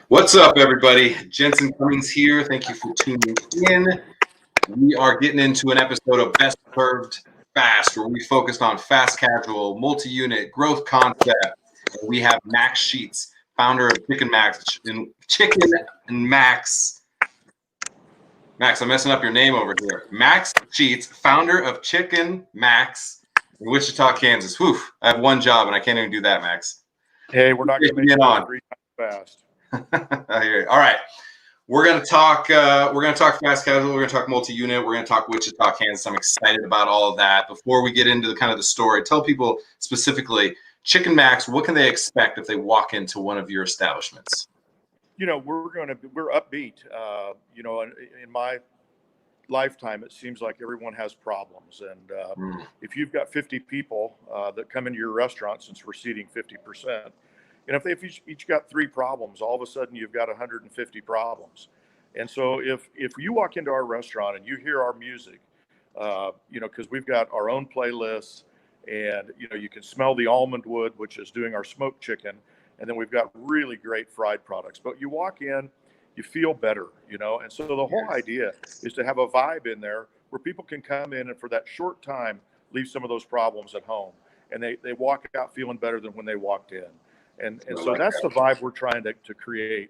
What's up, everybody? Jensen Cummings here. Thank you for tuning in. We are getting into an episode of Best Served Fast, where we focused on fast casual, multi-unit, growth concept. And we have Max Sheets, founder of Chicken and Max. Max, I'm messing up your name over here. Max Sheets, founder of Chicken Max in Wichita, Kansas. Whew, I have one job and I can't even do that, Max. Hey, we're not going to make it on 3 times fast. I hear you. All right. We're gonna talk fast casual. We're gonna talk multi-unit. We're gonna talk Wichita, Kansas. I'm excited about all of that. Before we get into the story, tell people specifically, Chicken Max, what can they expect if they walk into one of your establishments? We're upbeat. In my lifetime, it seems like everyone has problems, and if you've got 50 people that come into your restaurant, since we're seating 50%. And if they've each got 3 problems, all of a sudden you've got 150 problems. And so if you walk into our restaurant and you hear our music, because we've got our own playlists, and you can smell the almond wood, which is doing our smoked chicken, and then we've got really great fried products. But you walk in, you feel better, and so the whole idea is to have a vibe in there where people can come in and for that short time leave some of those problems at home, and they walk out feeling better than when they walked in. And so that's the vibe we're trying to create,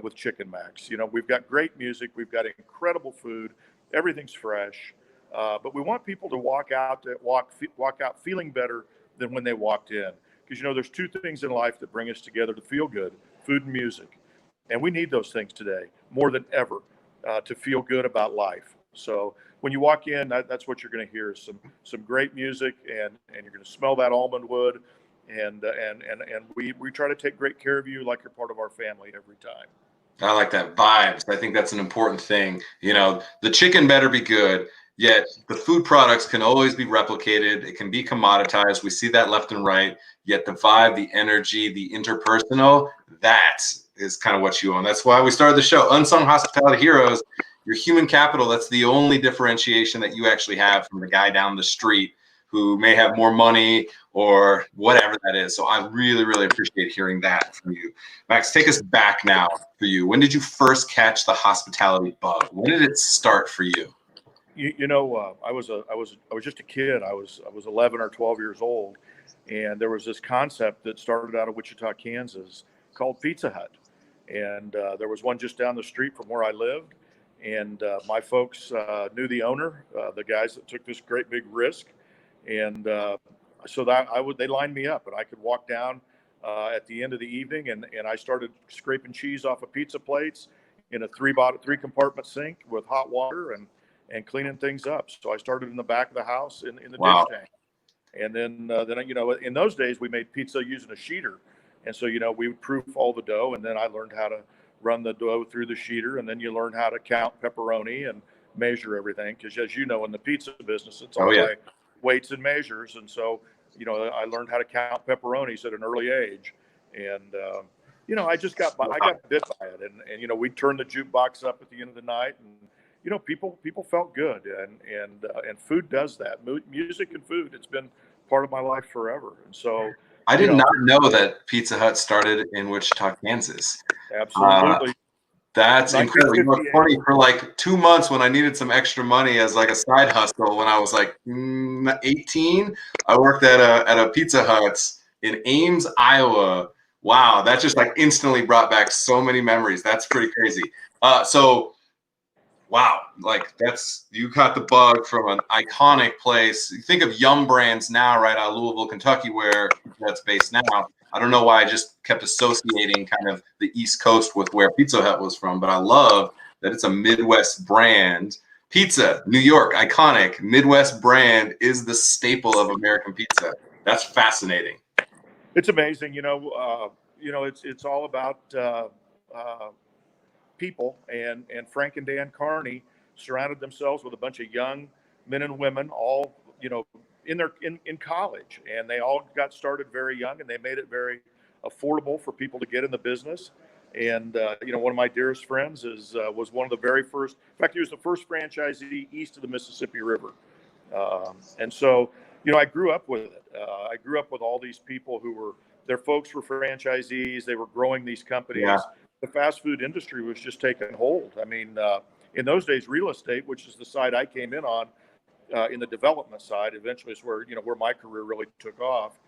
with Chicken Max. We've got great music, we've got incredible food, everything's fresh, but we want people to walk out feeling better than when they walked in. Because there's 2 things in life that bring us together to feel good: food and music, and we need those things today more than ever to feel good about life. So when you walk in, that's what you're going to hear: some great music, and you're going to smell that almond wood. And we try to take great care of you like you're part of our family every time. I like that vibes. I think that's an important thing. The chicken better be good, yet the food products can always be replicated. It can be commoditized. We see that left and right, yet the vibe, the energy, the interpersonal, that is kind of what you own. That's why we started the show. Unsung Hospitality Heroes, your human capital. That's the only differentiation that you actually have from the guy down the street who may have more money or whatever that is. So I really, really appreciate hearing that from you. Max, take us back now for you. When did you first catch the hospitality bug? When did it start for you? I was just a kid. I was 11 or 12 years old, and there was this concept that started out of Wichita, Kansas, called Pizza Hut. And there was one just down the street from where I lived. And my folks knew the owner, the guys that took this great big risk. And so they lined me up, and I could walk down at the end of the evening, and I started scraping cheese off of pizza plates in a 3-compartment sink with hot water and cleaning things up. So I started in the back of the house in the dish tank, and then in those days we made pizza using a sheeter, and so we would proof all the dough, and then I learned how to run the dough through the sheeter, and then you learn how to count pepperoni and measure everything, because as you know, in the pizza business, it's all by weights and measures. And so I learned how to count pepperonis at an early age, and I got bit by it, and we turned the jukebox up at the end of the night, and people felt good, and food does that. Music and food, it's been part of my life forever. And so I did not know that Pizza Hut started in Wichita, Kansas. Absolutely. That's incredible. Funny, for like 2 months when I needed some extra money as like a side hustle when I was like 18, I worked at a Pizza Hut in Ames, Iowa. Wow, that just like instantly brought back so many memories. That's pretty crazy. Wow, like you caught the bug from an iconic place. You think of Yum Brands now, right out of Louisville, Kentucky, where that's based now. I don't know why I just kept associating kind of the East Coast with where Pizza Hut was from, but I love that it's a Midwest brand. Pizza, New York, iconic. Midwest brand is the staple of American pizza. That's fascinating. It's amazing. It's all about people, and Frank and Dan Carney surrounded themselves with a bunch of young men and women, all in college, and they all got started very young, and they made it very affordable for people to get in the business. And one of my dearest friends was one of the very first. In fact, he was the first franchisee east of the Mississippi River. And so I grew up with it. I grew up with all these people who were, their folks were franchisees. They were growing these companies. the fast food industry was just taking hold. I mean, in those days, real estate, which is the side I came in on, in the development side, eventually is where, where my career really took off.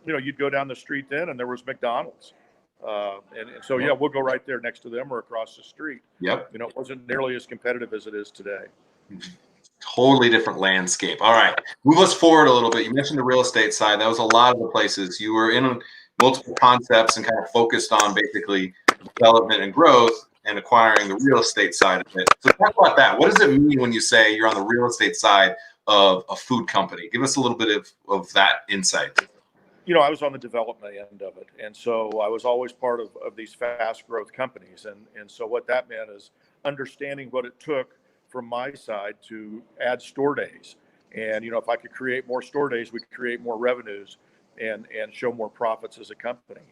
You'd go down the street then and there was McDonald's. And so, yeah, we'll go right there next to them or across the street. Yep. It wasn't nearly as competitive as it is today. Totally different landscape. All right, move us forward a little bit. You mentioned the real estate side. That was a lot of the places you were in, multiple concepts, and kind of focused on basically development and growth and acquiring the real estate side of it. So talk about that. What does it mean when you say you're on the real estate side of a food company? Give us a little bit of that insight. I was on the development end of it. And so I was always part of these fast growth companies. And so what that meant is understanding what it took from my side to add store days. And, if I could create more store days, we could create more revenues and show more profits as a company.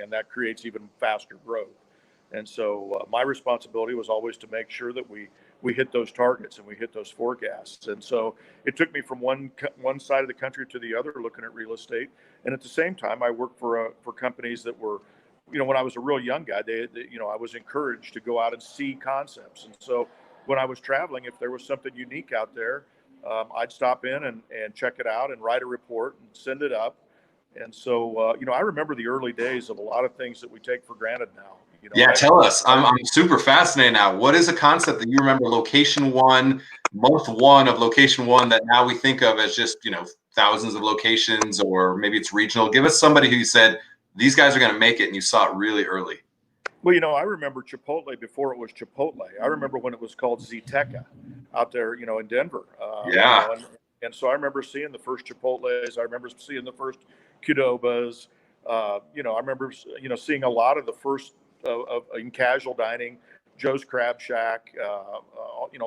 And that creates even faster growth. And so my responsibility was always to make sure that we hit those targets and we hit those forecasts. And so it took me from one side of the country to the other looking at real estate. And at the same time, I worked for companies that were, when I was a real young guy, I was encouraged to go out and see concepts. And so when I was traveling, if there was something unique out there, I'd stop in and check it out and write a report and send it up. And so, I remember the early days of a lot of things that we take for granted now. Yeah, tell us. I'm super fascinated now. What is a concept that you remember, location one, month one of location one, that now we think of as just, thousands of locations, or maybe it's regional? Give us somebody who you said, these guys are going to make it, and you saw it really early. Well, I remember Chipotle before it was Chipotle. I remember when it was called Zteca out there, in Denver. Yeah. And so I remember seeing the first Chipotles. I remember seeing the first Qdobas. I remember, seeing a lot of the first in casual dining, Joe's Crab Shack,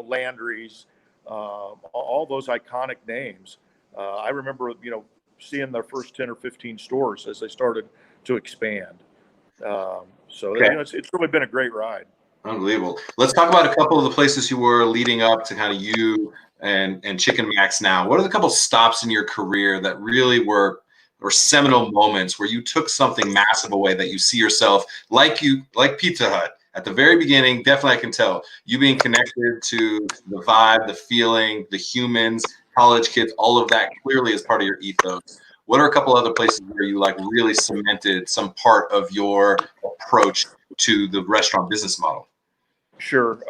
Landry's, all those iconic names. I remember, seeing their first 10 or 15 stores as they started to expand. So it's really been a great ride. Unbelievable. Let's talk about a couple of the places you were leading up to kind of you and Chicken Max now. What are the couple stops in your career that really were seminal moments where you took something massive away that you see yourself like Pizza Hut at the very beginning? Definitely, I can tell you being connected to the vibe, the feeling, the humans, college kids, all of that clearly is part of your ethos. What are a couple other places where you really cemented some part of your approach to the restaurant business model? Sure.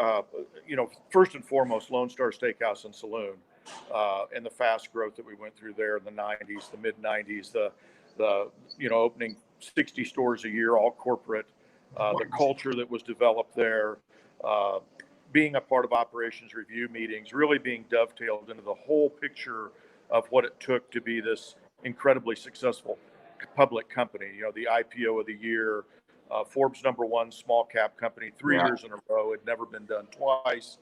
First and foremost, Lone Star Steakhouse and Saloon, and the fast growth that we went through there in the 90s, the mid 90s, the opening 60 stores a year, all corporate, the culture that was developed there, being a part of operations review meetings, really being dovetailed into the whole picture of what it took to be this incredibly successful public company. The IPO of the year, Forbes #1 small cap company, 3 years in a row. It had never been done twice.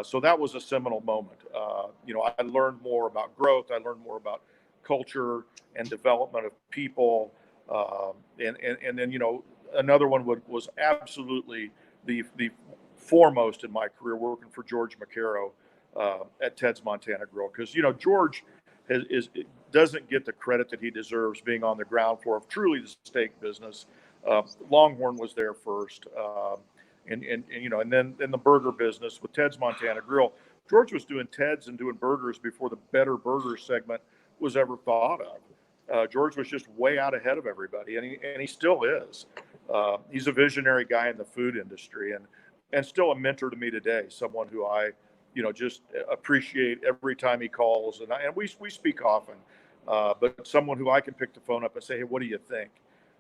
So that was a seminal moment. I learned more about growth. I learned more about culture and development of people. And then, another one was absolutely the foremost in my career, working for George McCarrow at Ted's Montana Grill. Because, George doesn't get the credit that he deserves, being on the ground floor of truly the steak business. Longhorn was there first, and then in the burger business with Ted's Montana Grill. George was doing Ted's and doing burgers before the better burger segment was ever thought of. George was just way out ahead of everybody, and he still is. He's a visionary guy in the food industry, and still a mentor to me today. Someone who I, just appreciate every time he calls, and we speak often. But someone who I can pick the phone up and say, hey, what do you think?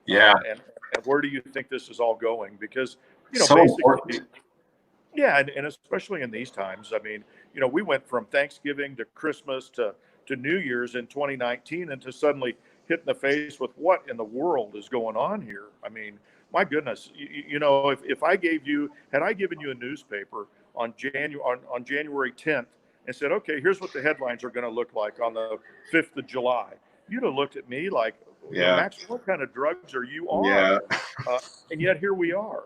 Yeah. And where do you think this is all going? Because, so basically, important. Yeah, and especially in these times. I mean, we went from Thanksgiving to Christmas to New Year's in 2019, and to suddenly hit in the face with what in the world is going on here. I mean, my goodness, if I had I given you a newspaper on January 10th and said, okay, here's what the headlines are going to look like on the 5th of July, you'd have looked at me like, Max, what kind of drugs are you on? Yeah. And yet here we are,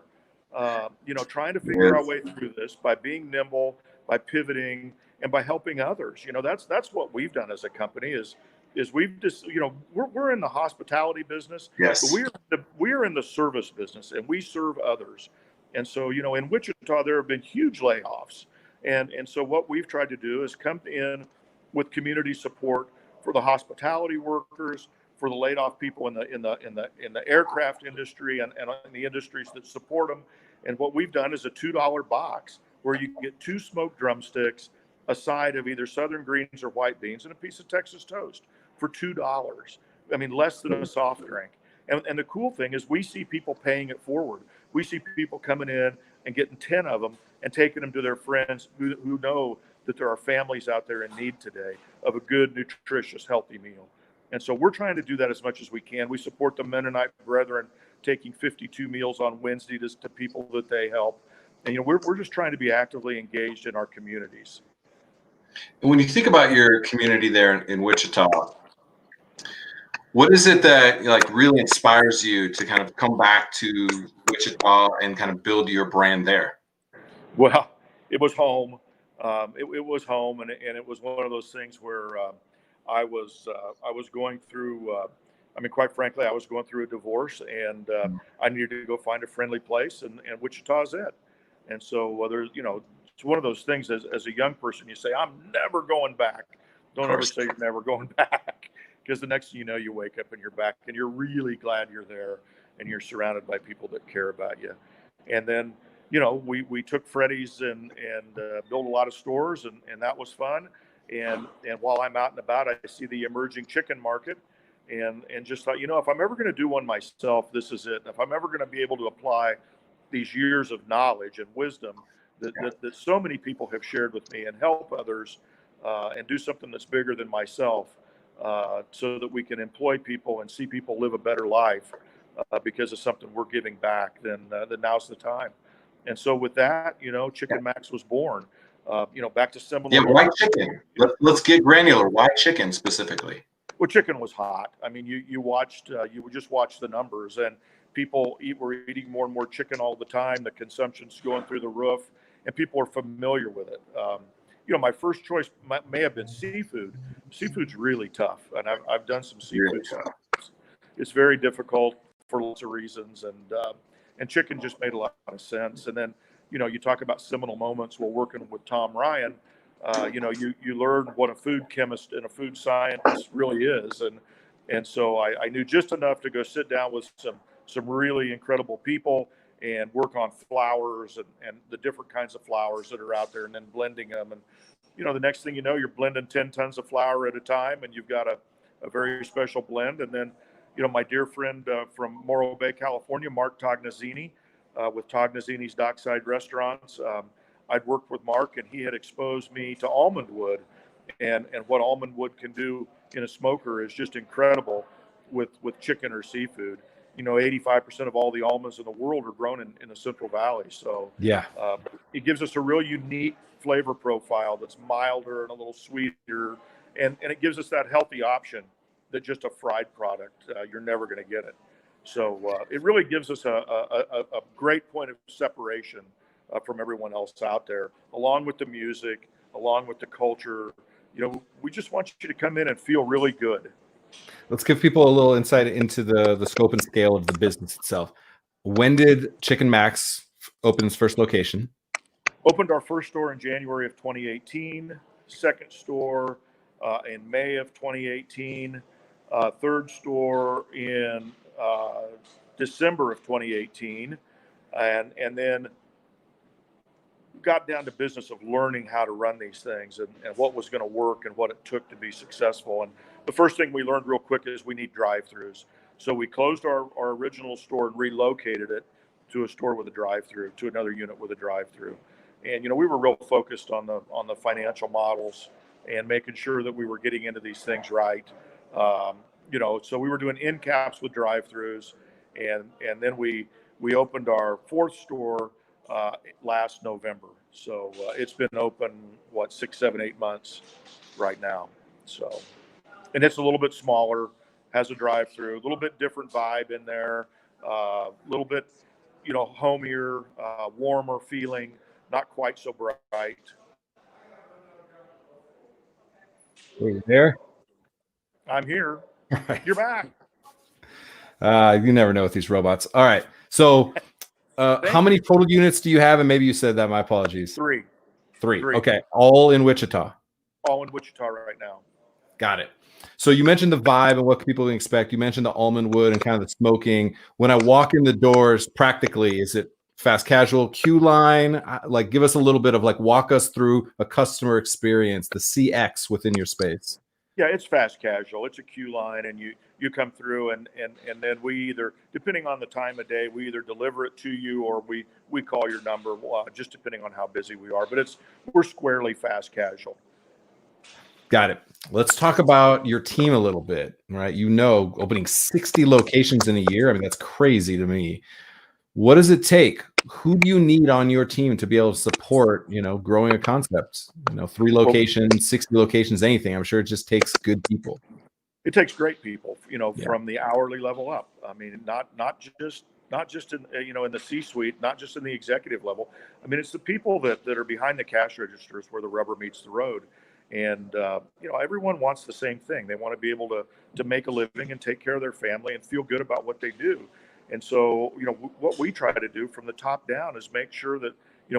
trying to figure our way through this by being nimble, by pivoting, and by helping others. That's what we've done as a company is, is we've just, we're in the hospitality business, but Yes. we're in the service business, and we serve others. And so, in Wichita, there have been huge layoffs. And so what we've tried to do is come in with community support for the hospitality workers, for the laid off people in the aircraft industry and in the industries that support them. And what we've done is a $2 box where you get 2 smoked drumsticks, a side of either southern greens or white beans, and a piece of Texas toast for $2. I mean, less than a soft drink. And the cool thing is we see people paying it forward. We see people coming in and getting 10 of them and taking them to their friends who know that there are families out there in need today of a good, nutritious, healthy meal. And so we're trying to do that as much as we can. We support the Mennonite Brethren taking 52 meals on Wednesday to people that they help. And, we're just trying to be actively engaged in our communities. And when you think about your community there in Wichita, what is it that really inspires you to kind of come back to Wichita and kind of build your brand there? Well, it was home. It was home, and it was one of those things where I was going through. Quite frankly, I was going through a divorce, and I needed to go find a friendly place, and Wichita's it. And so there's, it's one of those things as a young person, you say, I'm never going back. Don't ever say you're never going back, because the next thing you know, you wake up and you're back, and you're really glad you're there, and you're surrounded by people that care about you. And then, we took Freddy's and built a lot of stores, and that was fun. And while I'm out and about, I see the emerging chicken market, and just thought, if I'm ever going to do one myself, this is it. If I'm ever going to be able to apply these years of knowledge and wisdom that so many people have shared with me and help others, and do something that's bigger than myself, so that we can employ people and see people live a better life, because of something we're giving back, then now's the time. And so with that, Chicken Max was born. Back to Seminole. Yeah, why chicken? Let's get granular. Why chicken specifically? Well, chicken was hot. I mean, you just watched the numbers, and people were eating more and more chicken all the time. The consumption's going through the roof, and people are familiar with it. My first choice may have been seafood. Seafood's really tough, and I've done some seafood Really stuff. It's very difficult for lots of reasons, and chicken just made a lot of sense. And then, you talk about seminal moments while working with Tom Ryan. You learn what a food chemist and a food scientist really is, and so I knew just enough to go sit down with some really incredible people and work on flours and the different kinds of flours that are out there, and then blending them. And the next thing you know, you're blending 10 tons of flour at a time, and you've got a very special blend. And then, my dear friend from Morro Bay, California, Mark Tognazzini, with Tognazzini's Dockside Restaurants. I'd worked with Mark, and he had exposed me to almond wood, and what almond wood can do in a smoker is just incredible with chicken or seafood. 85% of all the almonds in the world are grown in the Central Valley. So yeah, it gives us a real unique flavor profile that's milder and a little sweeter, and it gives us that healthy option that just a fried product, you're never going to get it. So it really gives us a great point of separation from everyone else out there, along with the music, along with the culture. We just want you to come in and feel really good. Let's give people a little insight into the scope and scale of the business itself. When did Chicken Max open its first location? Opened our first store in January of 2018, second store in May of 2018, third store in December of 2018, and then got down to business of learning how to run these things and what was going to work and what it took to be successful. And the first thing we learned real quick is we need drive-throughs. So we closed our original store and relocated it to a store with a drive-through, to another unit with a drive-through. And, we were real focused on the financial models and making sure that we were getting into these things right. So we were doing end caps with drive-throughs, and then we opened our fourth store last November. So it's been open, 6, 7, 8 months right now. So, and it's a little bit smaller, has a drive-through, a little bit different vibe in there, a little bit, homier, warmer feeling, not quite so bright. Are you there? I'm here. Right. You're back. You never know with these robots. All right. So, how many total units do you have? And maybe you said that. My apologies. Three. Okay. All in Wichita. All in Wichita right now. Got it. So you mentioned the vibe and what people can expect. You mentioned the almond wood and kind of the smoking. When I walk in the doors, practically, is it fast casual, queue line? Like, give us a little bit of walk us through a customer experience, the CX within your space. Yeah, it's fast casual. It's a queue line, and you come through, and then we either, depending on the time of day, we either deliver it to you or we call your number, just depending on how busy we are. But we're squarely fast casual. Got it. Let's talk about your team a little bit, right? Opening 60 locations in a year. I mean, that's crazy to me. What does it take? Who do you need on your team to be able to support, growing a concept? 3 locations, 60 locations, anything. I'm sure it just takes good people. It takes great people, from the hourly level up. I mean, not just in in the C-suite, not just in the executive level. I mean, it's the people that are behind the cash registers where the rubber meets the road. And everyone wants the same thing. They want to be able to make a living and take care of their family and feel good about what they do. And so, what we try to do from the top down is make sure that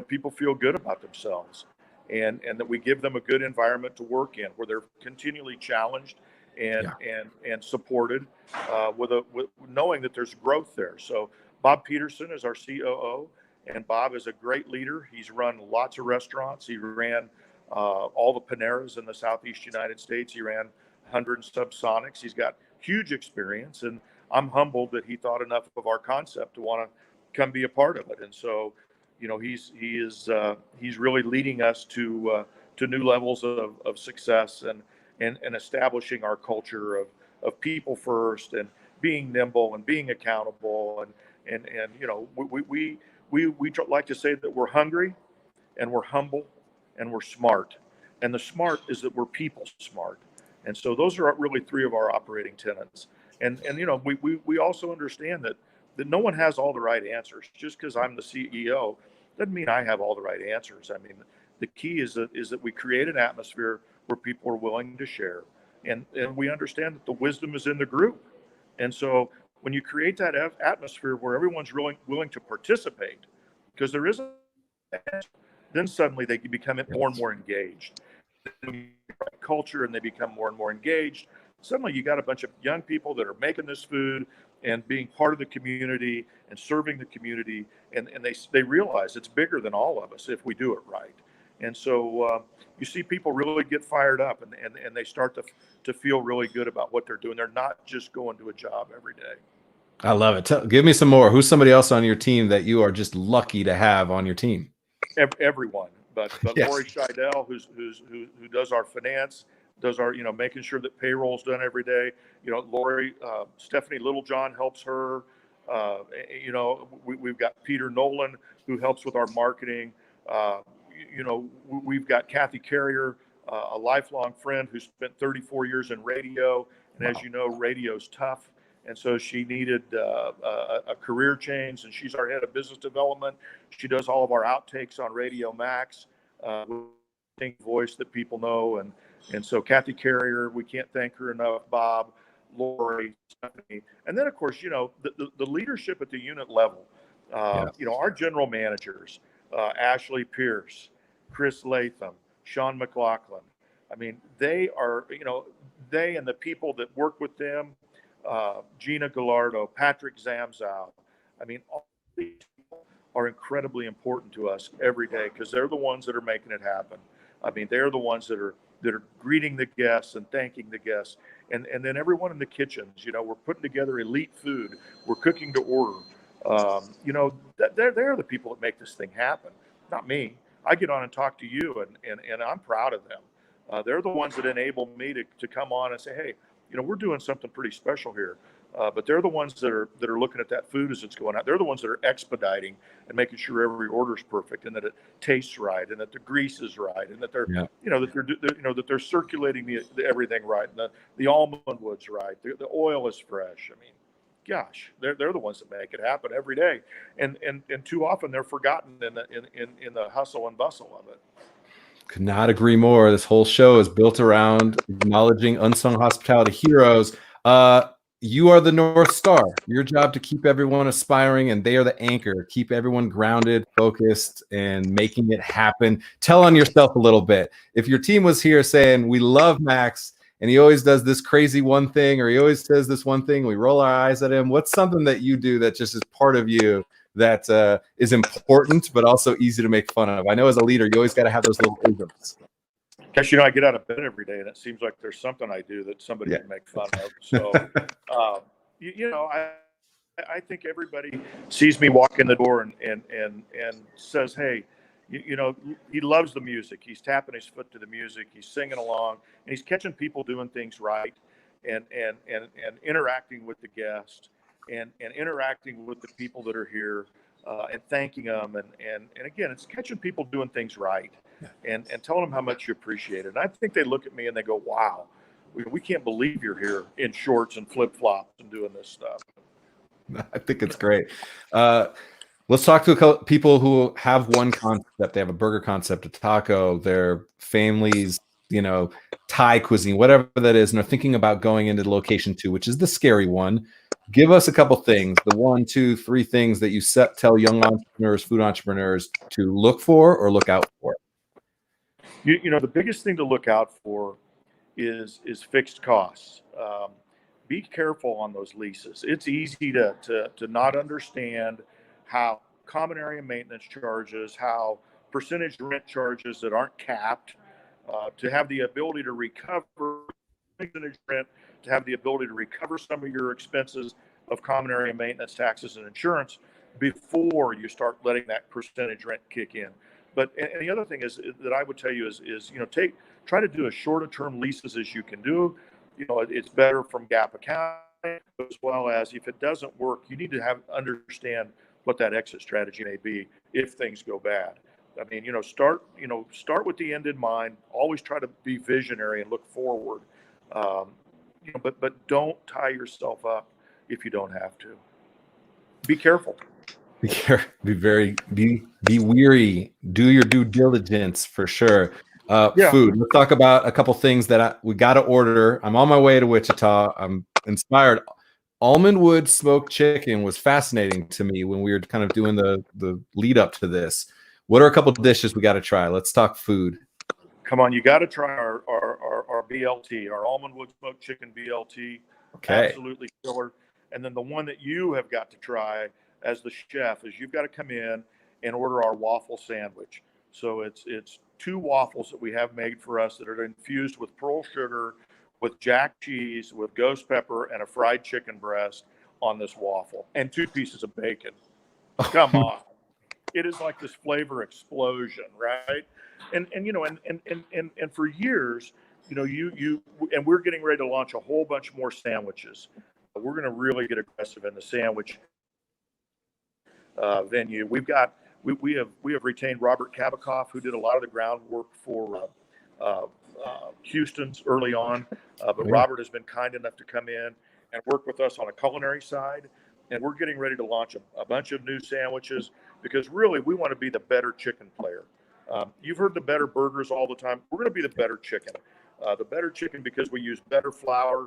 people feel good about themselves, and that we give them a good environment to work in where they're continually challenged and supported, with knowing that there's growth there. So Bob Peterson is our COO, and Bob is a great leader. He's run lots of restaurants. He ran all the Paneras in the Southeast United States. He ran 100 subsonics. He's got huge experience, and I'm humbled that he thought enough of our concept to want to come be a part of it. And so, he's really leading us to new levels of success and establishing our culture of people first and being nimble and being accountable and we like to say that we're hungry and we're humble and we're smart. And the smart is that we're people smart. And so those are really 3 of our operating tenets. And we also understand that no one has all the right answers. Just because I'm the CEO doesn't mean I have all the right answers. I mean, the key is that we create an atmosphere where people are willing to share. And we understand that the wisdom is in the group. And so when you create that atmosphere where everyone's really willing to participate, because there isn't, then suddenly they become more and more engaged. Culture, and they become more and more engaged. Suddenly you got a bunch of young people that are making this food and being part of the community and serving the community, and they realize it's bigger than all of us if we do it right. And so you see people really get fired up, and they start to feel really good about what they're doing. They're not just going to a job every day. I love it. Give me some more. Who's somebody else on your team that you are just lucky to have on your team? Everyone, but yes. Lori Scheidel, who does our finance, does our making sure that payroll's done every day. Lori, Stephanie Littlejohn helps her. We've got Peter Nolan who helps with our marketing. We've got Kathy Carrier, a lifelong friend who spent 34 years in radio, and as you know, radio's tough. And so she needed a career change, and she's our head of business development. She does all of our outtakes on Radio Max, voice that people know. And so Kathy Carrier, we can't thank her enough. Bob, Lori, Stephanie, and then of course, the leadership at the unit level. Our general managers, Ashley Pierce, Chris Latham, Sean McLaughlin. I mean, they are, they and the people that work with them. Gina Gallardo, Patrick Zamzow. I mean, all these people are incredibly important to us every day because they're the ones that are making it happen. I mean, they're the ones that are greeting the guests and thanking the guests, and then everyone in the kitchens. We're putting together elite food. We're cooking to order. They're the people that make this thing happen, not me. I get on and talk to you, and I'm proud of them. They're the ones that enable me to come on and say, hey, we're doing something pretty special here. But they're the ones that are looking at that food as it's going out. They're the ones that are expediting and making sure every order is perfect and that it tastes right and that the grease is right and that they're that they're circulating the everything right and the almond wood's right. The oil is fresh. I mean, gosh, they're the ones that make it happen every day. And too often they're forgotten in the hustle and bustle of it. Could not agree more. This whole show is built around acknowledging unsung hospitality heroes. You are the North Star. Your job to keep everyone aspiring, and they are the anchor. Keep everyone grounded, focused, and making it happen. Tell on yourself a little bit. If your team was here saying, we love Max, and he always does this crazy one thing, or he always says this one thing, we roll our eyes at him. What's something that you do that just is part of you that is important, but also easy to make fun of? I know as a leader, you always got to have those little isms. Guess, I get out of bed every day, and it seems like there's something I do that somebody can make fun of. So, I think everybody sees me walk in the door and says, hey, he loves the music. He's tapping his foot to the music. He's singing along, and he's catching people doing things right, and interacting with the guest, and interacting with the people that are here, and thanking them, and again, it's catching people doing things right. And telling them how much you appreciate it. And I think they look at me and they go, wow, we can't believe you're here in shorts and flip-flops and doing this stuff. I think it's great. Let's talk to a couple people who have one concept. They have a burger concept, a taco, their families, Thai cuisine, whatever that is, and they're thinking about going into location 2, which is the scary one. Give us a couple things, the 1, 2, 3 things that you tell young entrepreneurs, food entrepreneurs to look for or look out for. The biggest thing to look out for is fixed costs. Be careful on those leases. It's easy to not understand how common area maintenance charges, how percentage rent charges that aren't capped, to have the ability to recover percentage rent, to have the ability to recover some of your expenses of common area maintenance, taxes, and insurance before you start letting that percentage rent kick in. But and the other thing is that I would tell you is try to do as shorter term leases as you can do. It's better from GAAP accounting, as well as if it doesn't work, you need to understand what that exit strategy may be if things go bad. I mean, start with the end in mind. Always try to be visionary and look forward. But don't tie yourself up if you don't have to. Be careful. Be weary. Do your due diligence for sure. Food. Let's talk about a couple things that we got to order. I'm on my way to Wichita. I'm inspired. Almond wood smoked chicken was fascinating to me when we were kind of doing the lead up to this. What are a couple dishes we got to try? Let's talk food. Come on, you got to try our BLT, our almond wood smoked chicken BLT. Okay. Absolutely killer. And then the one that you have got to try as the chef is you've got to come in and order our waffle sandwich. So it's 2 waffles that we have made for us that are infused with pearl sugar, with jack cheese, with ghost pepper, and a fried chicken breast on this waffle, and 2 pieces of bacon. Come on. It is like this flavor explosion, right? And for years, and we're getting ready to launch a whole bunch more sandwiches. We're going to really get aggressive in the sandwich venue. We have retained Robert Kabikoff, who did a lot of the groundwork for Houston's early on. But Robert has been kind enough to come in and work with us on a culinary side. And we're getting ready to launch a bunch of new sandwiches because really we want to be the better chicken player. You've heard the better burgers all the time. We're going to be the better chicken. The better chicken because we use better flour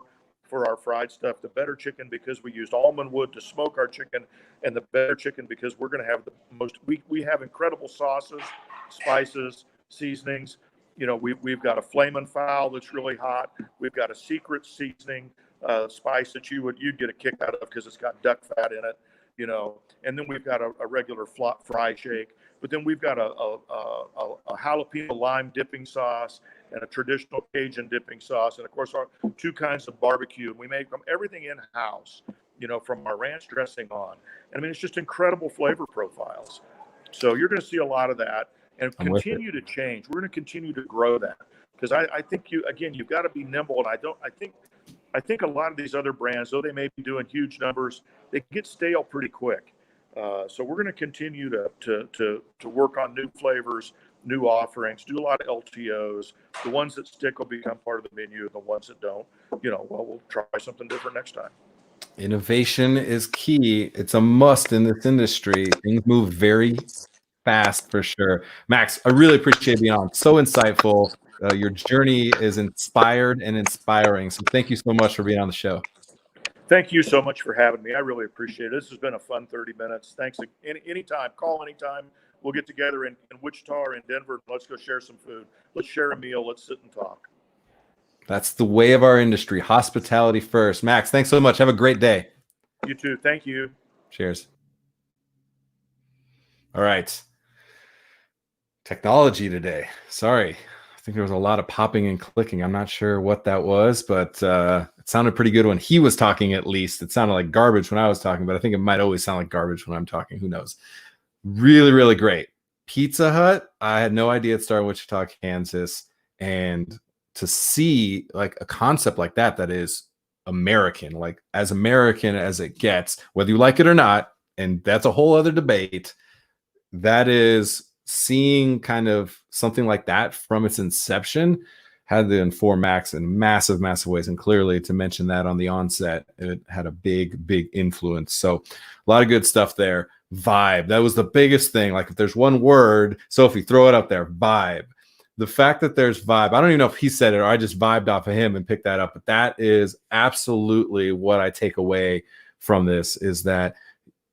for our fried stuff, the better chicken because we used almond wood to smoke our chicken, and the better chicken because we're going to have the most, we have incredible sauces, spices, seasonings. We've got a flamin' fowl that's really hot. We've got a secret seasoning spice that you'd get a kick out of because it's got duck fat in it, and then we've got a regular fry shake, but then we've got a jalapeno lime dipping sauce and a traditional Cajun dipping sauce, and of course our 2 kinds of barbecue. And we make everything in-house, from our ranch dressing on. And I mean, it's just incredible flavor profiles. So you're going to see a lot of that and continue to change. We're going to continue to grow that because I think you've got to be nimble. And I think a lot of these other brands, though they may be doing huge numbers, they get stale pretty quick. So we're going to continue to work on new flavors, new offerings, do a lot of LTOs. The ones that stick will become part of the menu, and the ones that don't, we'll try something different next time. Innovation is key. It's a must in this industry. Things move very fast for sure. Max, I really appreciate being on. So insightful. Your journey is inspired and inspiring. So thank you so much for being on the show. Thank you so much for having me. I really appreciate it. This has been a fun 30 minutes. Thanks. Anytime, call anytime. We'll get together in Wichita or in Denver. Let's go share some food. Let's share a meal. Let's sit and talk. That's the way of our industry. Hospitality first. Max, thanks so much. Have a great day. You too. Thank you. Cheers. All right. Technology today. Sorry. I think there was a lot of popping and clicking. I'm not sure what that was, but it sounded pretty good when he was talking, at least. It sounded like garbage when I was talking, but I think it might always sound like garbage when I'm talking. Who knows? Really, really great. Pizza Hut. I had no idea it started in Wichita, Kansas. And to see like a concept like that is American, like as American as it gets, whether you like it or not, and that's a whole other debate, that is seeing kind of something like that from its inception had to inform Max in massive, massive ways. And clearly, to mention that on the onset, it had a big, big influence. So a lot of good stuff there. Vibe. That was the biggest thing. Like if there's one word, Sophie, throw it up there. Vibe. The fact that there's vibe, I don't even know if he said it or I just vibed off of him and picked that up, but that is absolutely what I take away from this, is that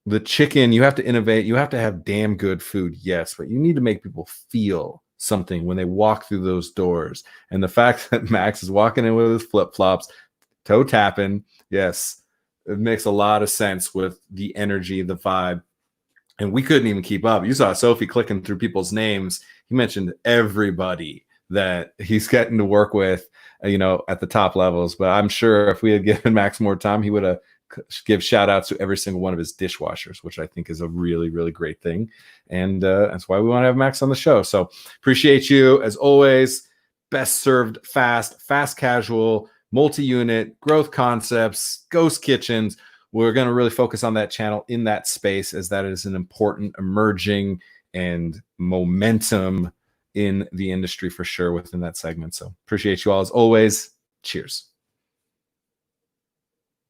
the chicken, you have to innovate. You have to have damn good food, yes, but you need to make people feel something when they walk through those doors. And the fact that Max is walking in with his flip-flops, toe tapping, yes, it makes a lot of sense with the energy, the vibe. And we couldn't even keep up. You saw Sophie clicking through people's names. He mentioned everybody that he's getting to work with, at the top levels. But I'm sure if we had given Max more time, he would have give shout outs to every single one of his dishwashers, which I think is a really, really great thing. And that's why we want to have Max on the show. So appreciate you as always. Best served fast casual, multi-unit, growth concepts, ghost kitchens. We're going to really focus on that channel in that space, as that is an important emerging and momentum in the industry for sure within that segment. So appreciate you all as always. Cheers.